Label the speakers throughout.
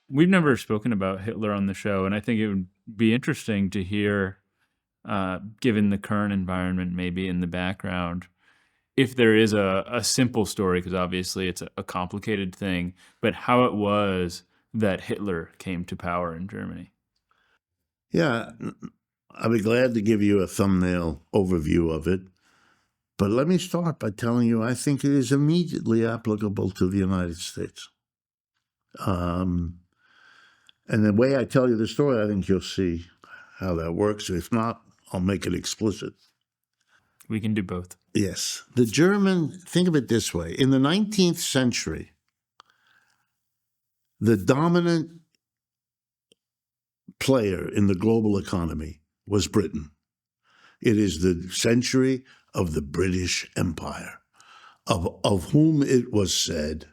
Speaker 1: We've never spoken about Hitler on the show, and I think it would be interesting to hear, given the current environment, maybe in the background, if there is a simple story, because obviously it's a complicated thing, but how it was that Hitler came to power in Germany.
Speaker 2: Yeah, I'll be glad to give you a thumbnail overview of it. But let me start by telling you I think it is immediately applicable to the United States. And the way I tell you the story, I think you'll see how that works. If not, I'll make it explicit.
Speaker 1: We can do both.
Speaker 2: Yes. The German, think of it this way. In the 19th century, the dominant player in the global economy was Britain. It is the century of the British Empire, of whom it was said,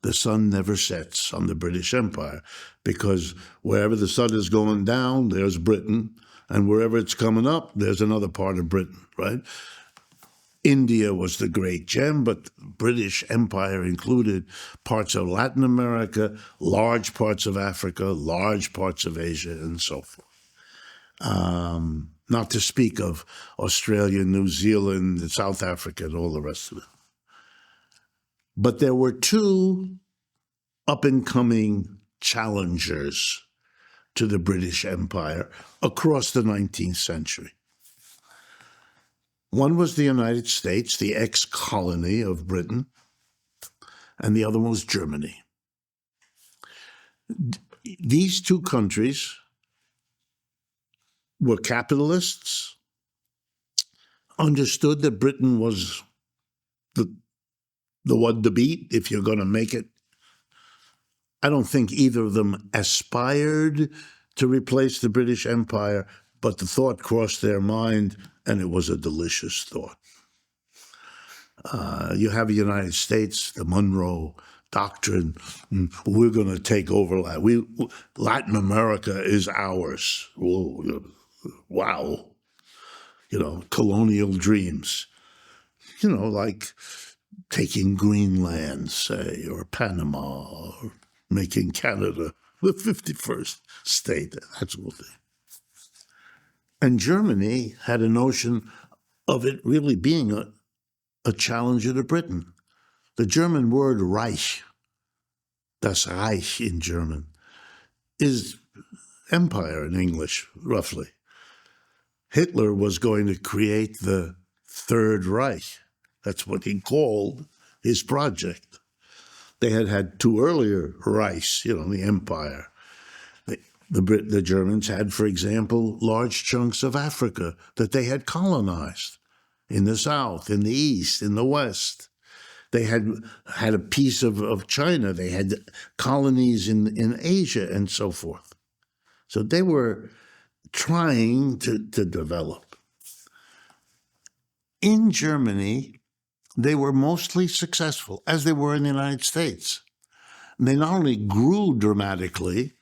Speaker 2: the sun never sets on the British Empire, because wherever the sun is going down, there's Britain, and wherever it's coming up, there's another part of Britain, right? India was the great gem, but British Empire included parts of Latin America, large parts of Africa, large parts of Asia, and so forth. Not to speak of Australia, New Zealand, South Africa, and all the rest of it. But there were two up-and-coming challengers to the British Empire across the 19th century. One was the United States, the ex-colony of Britain, and the other one was Germany. These two countries were capitalists, understood that Britain was the one to beat if you're going to make it. I don't think either of them aspired to replace the British Empire, but the thought crossed their mind, and it was a delicious thought. You have the United States, the Monroe Doctrine. We're going to take over Latin America is ours. Whoa, wow. Colonial dreams. Like taking Greenland, say, or Panama, or making Canada the 51st state, that sort of thing. And Germany had a notion of it really being a challenger to Britain. The German word Reich, das Reich in German, is empire in English, roughly. Hitler was going to create the Third Reich. That's what he called his project. They had had two earlier Reichs, the empire. The Germans had, for example, large chunks of Africa that they had colonized in the south, in the east, in the west. They had a piece of China. They had colonies in Asia and so forth. So they were trying to develop. In Germany, they were mostly successful, as they were in the United States. They not only grew dramatically,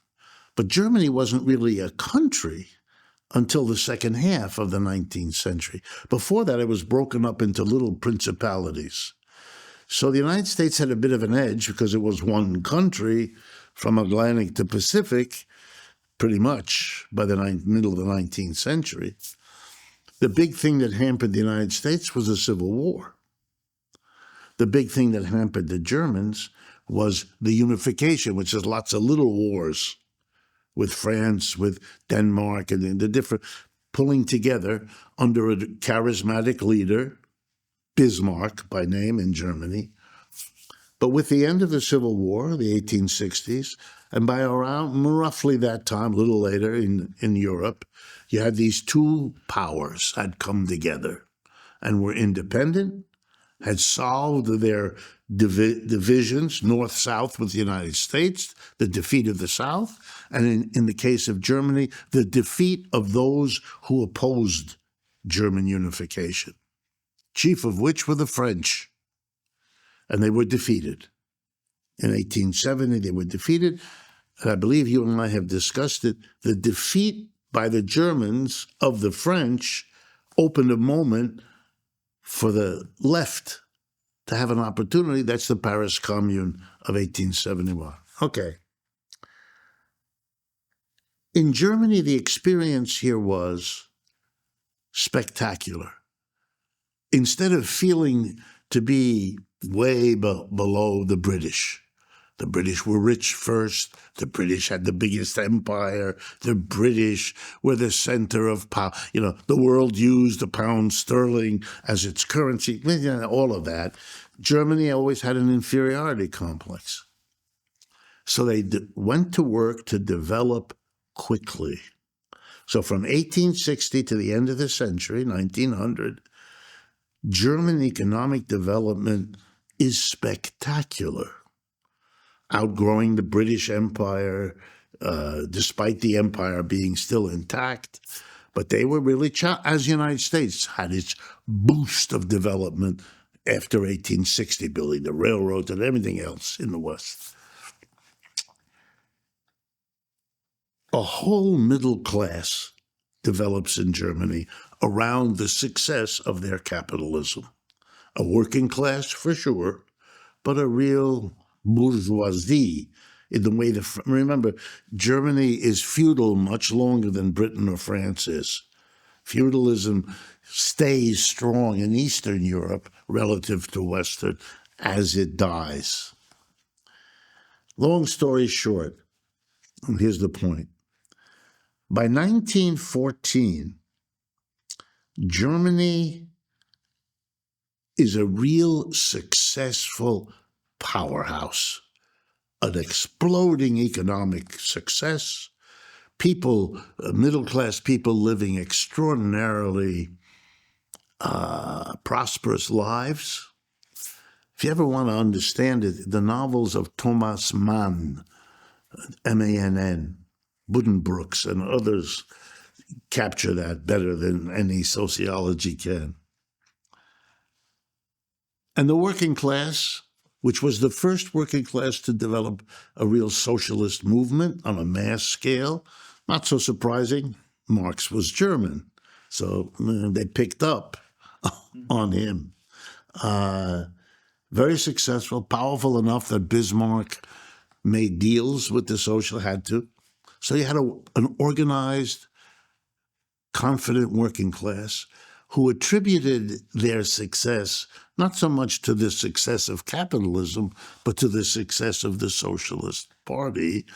Speaker 2: but Germany wasn't really a country until the second half of the 19th century. Before that, it was broken up into little principalities. So the United States had a bit of an edge because it was one country from Atlantic to Pacific, pretty much by the middle of the 19th century. The big thing that hampered the United States was the Civil War. The big thing that hampered the Germans was the unification, which is lots of little wars with France, with Denmark, and the different pulling together under a charismatic leader, Bismarck by name in Germany. But with the end of the Civil War, the 1860s, and by around roughly that time, a little later in Europe, you had these two powers had come together and were independent, had solved their divisions, north-south with the United States, the defeat of the South, and in the case of Germany, the defeat of those who opposed German unification, chief of which were the French. And they were defeated. In 1870, they were defeated. And I believe you and I have discussed it. The defeat by the Germans of the French opened a moment for the left to have an opportunity. That's the Paris Commune of 1871. Okay. In Germany, the experience here was spectacular. Instead of feeling to be way below the British were rich first. The British had the biggest empire. The British were the center of power. The world used the pound sterling as its currency, all of that. Germany always had an inferiority complex. So they went to work to develop quickly. So from 1860 to the end of the century, 1900, German economic development is spectacular, outgrowing the British Empire, despite the empire being still intact. But they were really, as the United States had its boost of development after 1860, building the railroads and everything else in the West. A whole middle class develops in Germany around the success of their capitalism. A working class, for sure, but a real bourgeoisie in the way that, remember, Germany is feudal much longer than Britain or France is. Feudalism stays strong in Eastern Europe relative to Western as it dies. Long story short, and here's the point. By 1914, Germany is a real successful powerhouse, an exploding economic success, people, middle-class people living extraordinarily prosperous lives. If you ever want to understand it, the novels of Thomas Mann, M-A-N-N, Buddenbrooks, and others capture that better than any sociology can. And the working class, which was the first working class to develop a real socialist movement on a mass scale, not so surprising, Marx was German, so they picked up on him. Very successful, powerful enough that Bismarck made deals with the social, had to. So you had an organized, confident working class who attributed their success not so much to the success of capitalism, but to the success of the Socialist Party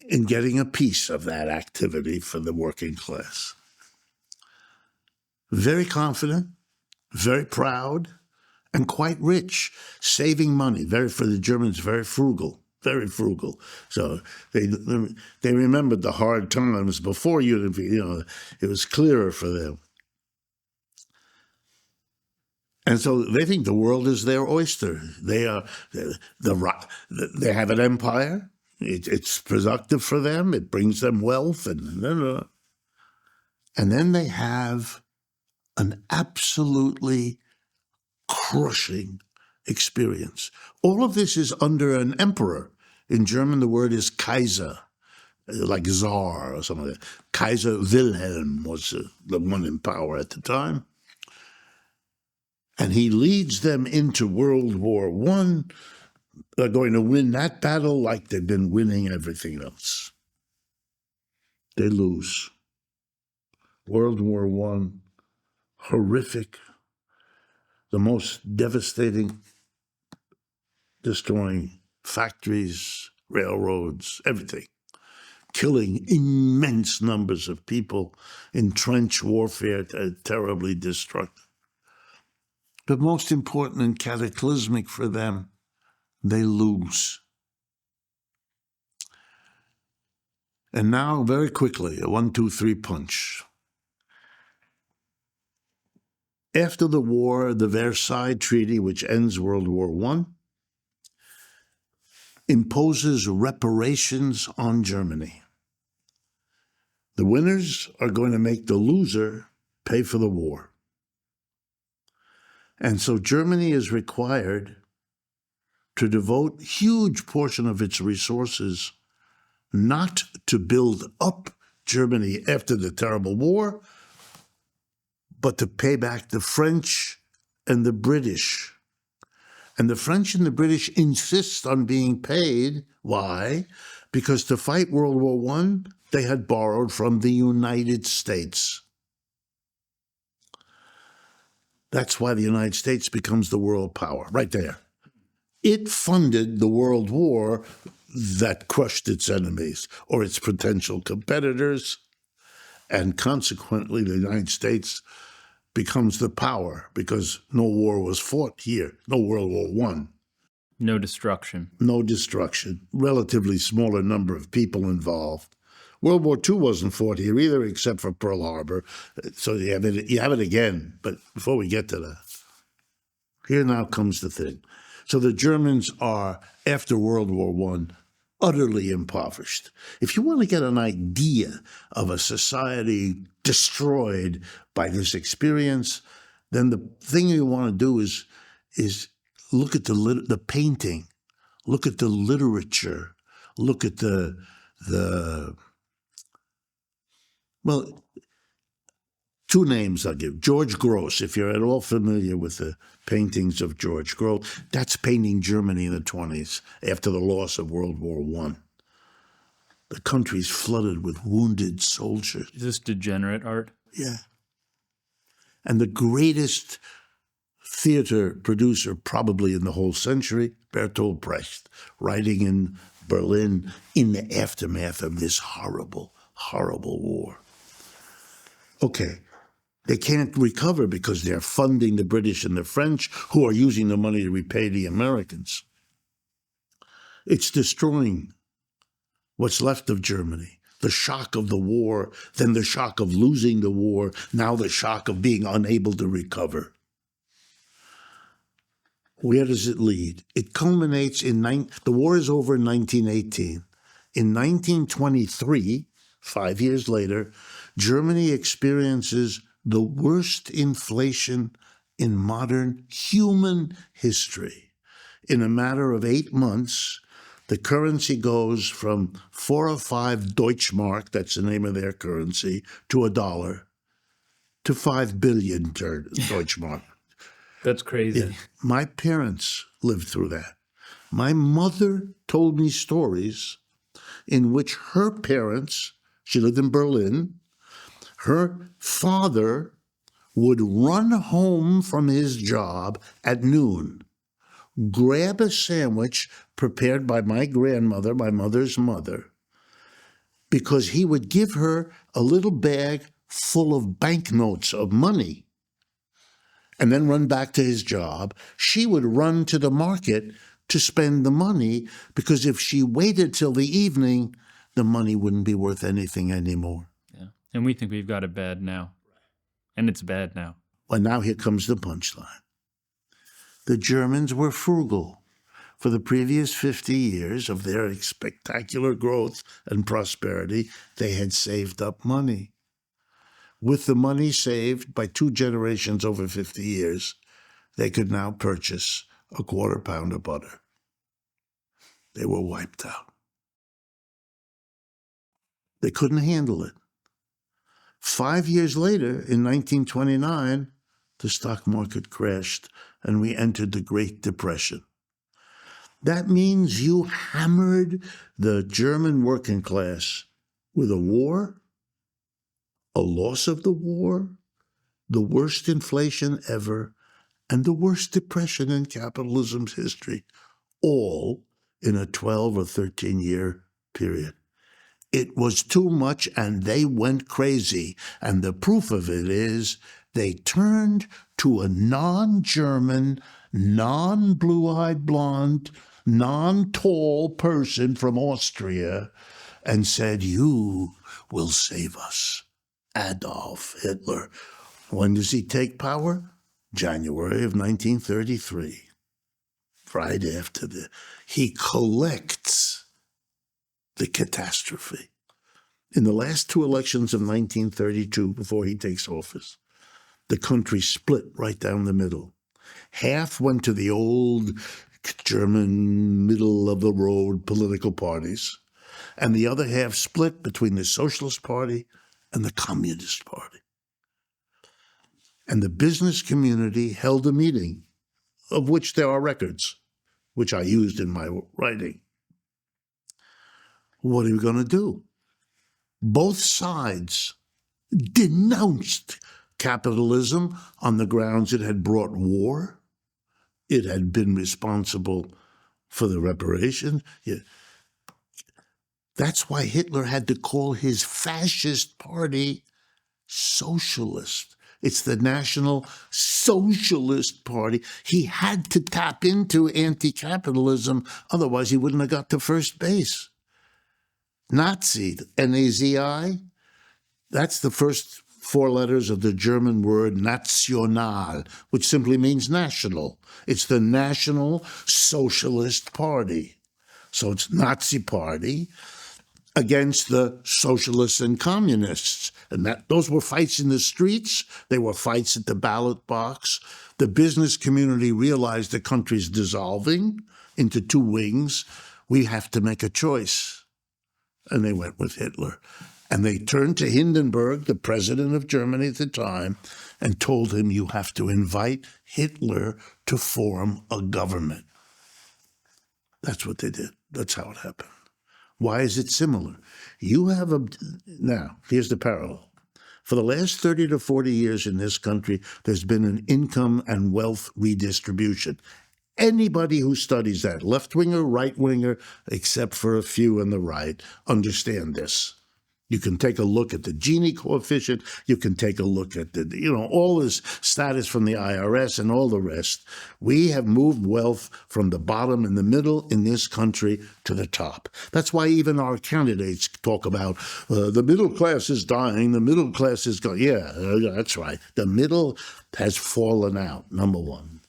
Speaker 2: in getting a piece of that activity for the working class. Very confident, very proud, and quite rich, saving money. For the Germans, very frugal. Very frugal. So they remembered the hard times before it was clearer for them. And so they think the world is their oyster. They have an empire. It's productive for them. It brings them wealth, and then they have an absolutely crushing experience. All of this is under an emperor. In German, the word is Kaiser, like Tsar or something like that. Kaiser Wilhelm was the one in power at the time. And he leads them into World War I. They're going to win that battle like they've been winning everything else. They lose. World War I, horrific, the most devastating, destroying factories, railroads, everything, killing immense numbers of people in trench warfare, terribly destructive. But most important and cataclysmic for them, they lose. And now, very quickly, a 1, 2, 3 punch. After the war, the Versailles Treaty, which ends World War I, imposes reparations on Germany. The winners are going to make the loser pay for the war. And so Germany is required to devote a huge portion of its resources not to build up Germany after the terrible war, but to pay back the French and the British. And the French and the British insist on being paid. Why? Because to fight World War I, They had borrowed from the United States. That's why the United States becomes the world power, right there. It funded the World War that crushed its enemies or its potential competitors, and consequently the United States becomes the power because no war was fought here, no World War One.
Speaker 1: No destruction.
Speaker 2: No destruction, relatively smaller number of people involved. World War II wasn't fought here either, except for Pearl Harbor. So you have it again. But before we get to that, here now comes the thing. So the Germans are, after World War I, utterly impoverished. If you want to get an idea of a society destroyed by this experience, then the thing you want to do is look at the painting, look at the literature, look at well, two names I'll give. George Gross, if you're at all familiar with the paintings of George Gross, that's painting Germany in the 1920s after the loss of World War I. The country's flooded with wounded soldiers.
Speaker 1: Is this degenerate art?
Speaker 2: Yeah. And the greatest theater producer probably in the whole century, Bertolt Brecht, writing in Berlin in the aftermath of this horrible, horrible war. Okay, they can't recover because they're funding the British and the French, who are using the money to repay the Americans. It's destroying what's left of Germany. The shock of the war, then the shock of losing the war, now the shock of being unable to recover. Where does it lead? It culminates the war is over in 1918. In 1923, 5 years later, Germany experiences the worst inflation in modern human history. In a matter of 8 months, the currency goes from 4 or 5 Deutschmark, that's the name of their currency, to $1, to 5 billion Deutschmark.
Speaker 1: That's crazy.
Speaker 2: Yeah. My parents lived through that. My mother told me stories in which her parents, she lived in Berlin, her father would run home from his job at noon, grab a sandwich prepared by my grandmother, my mother's mother, because he would give her a little bag full of banknotes of money and then run back to his job. She would run to the market to spend the money because if she waited till the evening, the money wouldn't be worth anything anymore.
Speaker 1: Yeah. And we think we've got it bad now. And it's bad now.
Speaker 2: Well, now here comes the punchline. The Germans were frugal. For the previous 50 years of their spectacular growth and prosperity, they had saved up money. With the money saved by 2 generations over 50 years, they could now purchase a quarter pound of butter. They were wiped out. They couldn't handle it. 5 years later, in 1929, the stock market crashed and we entered the Great Depression. That means you hammered the German working class with a war, a loss of the war, the worst inflation ever, and the worst depression in capitalism's history, all in a 12 or 13-year period. It was too much, and they went crazy. And the proof of it is they turned to a non-German, non-blue-eyed blonde, non-tall person from Austria and said, "You will save us." Adolf Hitler. When does he take power? January of 1933. Right after he collects the catastrophe. In the last 2 elections of 1932, before he takes office, the country split right down the middle. Half went to the old German middle-of-the-road political parties, and the other half split between the Socialist Party and the Communist Party. And the business community held a meeting, of which there are records, which I used in my writing. What are we going to do? Both sides denounced capitalism on the grounds it had brought war. It had been responsible for the reparation. That's why Hitler had to call his fascist party socialist. It's the National Socialist Party. He had to tap into anti-capitalism, otherwise he wouldn't have got to first base. Nazi, N-A-Z-I, that's the first four letters of the German word National, which simply means national. It's the National Socialist Party. So it's Nazi Party against the socialists and communists. And those were fights in the streets. They were fights at the ballot box. The business community realized the country's dissolving into two wings. We have to make a choice. And they went with Hitler. And they turned to Hindenburg, the president of Germany at the time, and told him, you have to invite Hitler to form a government. That's what they did. That's how it happened. Why is it similar? Now, here's the parallel. For the last 30 to 40 years in this country, there's been an income and wealth redistribution. Anybody who studies that, left-winger, right-winger, except for a few on the right, understand this. You can take a look at the Gini coefficient. You can take a look at all this status from the IRS and all the rest. We have moved wealth from the bottom and the middle in this country to the top. That's why even our candidates talk about the middle class is dying, the middle class is going. Yeah, that's right. The middle has fallen out, number one.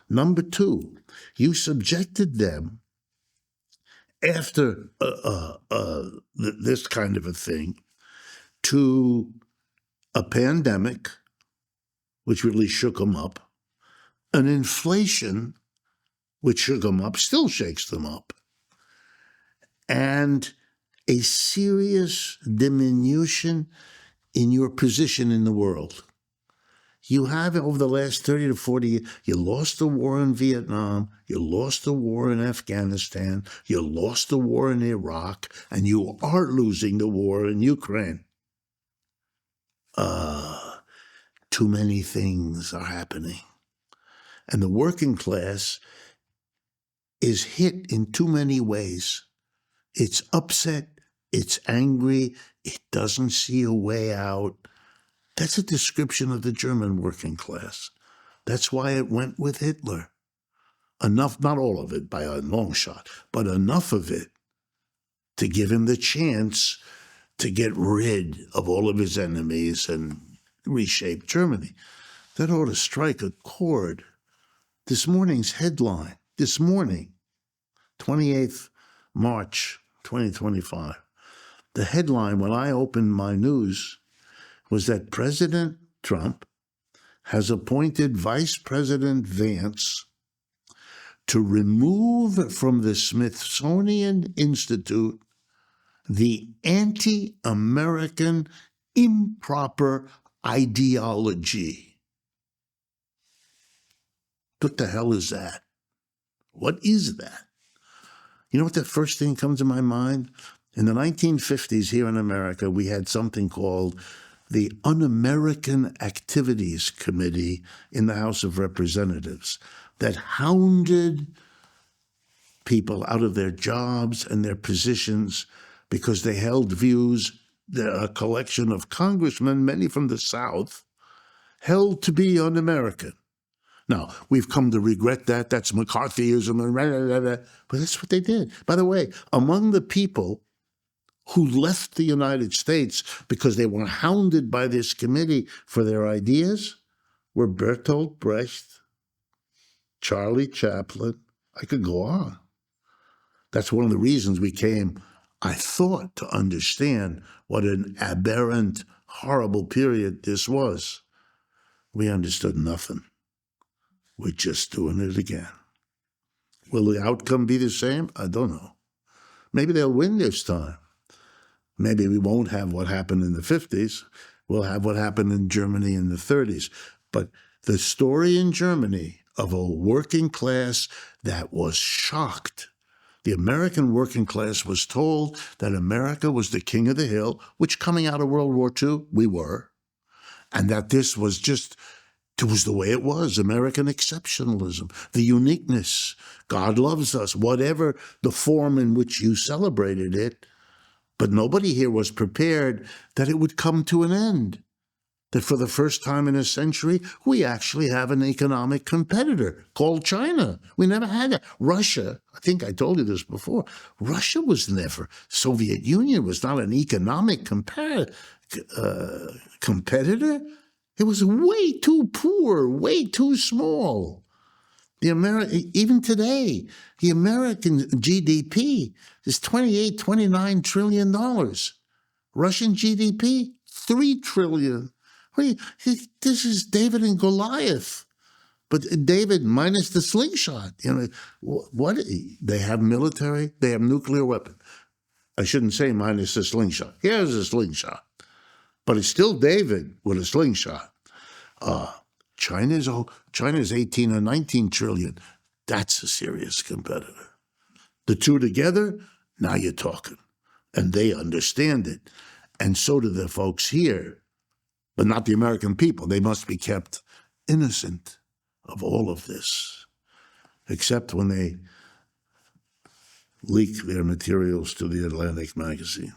Speaker 2: Number two, you subjected them after this kind of a thing to a pandemic, which really shook them up, an inflation, which shook them up, still shakes them up, and a serious diminution in your position in the world. You have, over the last 30 to 40 years, you lost the war in Vietnam, you lost the war in Afghanistan, you lost the war in Iraq, and you are losing the war in Ukraine. Too many things are happening. And the working class is hit in too many ways. It's upset, it's angry, it doesn't see a way out. That's a description of the German working class. That's why it went with Hitler. Enough, not all of it by a long shot, but enough of it to give him the chance to get rid of all of his enemies and reshape Germany. That ought to strike a chord. This morning's headline, 28th March 2025, the headline when I opened my news was that President Trump has appointed Vice President Vance to remove from the Smithsonian Institute the anti-American improper ideology. What the hell is that? What is that? You know what the first thing that comes to my mind? In the 1950s here in America, we had something called the Un-American Activities Committee in the House of Representatives that hounded people out of their jobs and their positions because they held views that a collection of congressmen, many from the South, held to be un-American. Now, we've come to regret that. That's McCarthyism, but that's what they did. By the way, among the people who left the United States because they were hounded by this committee for their ideas were Bertolt Brecht, Charlie Chaplin. I could go on. That's one of the reasons we came, I thought, to understand what an aberrant, horrible period this was. We understood nothing. We're just doing it again. Will the outcome be the same? I don't know. Maybe they'll win this time. Maybe we won't have what happened in the 50s. We'll have what happened in Germany in the 30s. But the story in Germany of a working class that was shocked The American working class was told that America was the king of the hill, which coming out of World War II, we were, and that this was just, it was the way it was, American exceptionalism, the uniqueness, God loves us, whatever the form in which you celebrated it. But nobody here was prepared that it would come to an end. That for the first time in a century, we actually have an economic competitor called China. We never had that. Russia, I think I told you this before, Russia was never, Soviet Union was not an economic competitor. It was way too poor, way too small. Even today, the American GDP is $28, $29 trillion. Russian GDP, $3 trillion. This is David and Goliath, but David minus the slingshot. What? They have military, they have nuclear weapon. I shouldn't say minus the slingshot. Here's a slingshot, but it's still David with a slingshot. China's 18 or 19 trillion. That's a serious competitor. The two together, now you're talking, and they understand it, and so do the folks here. But not the American people. They must be kept innocent of all of this, except when they leak their materials to the Atlantic magazine.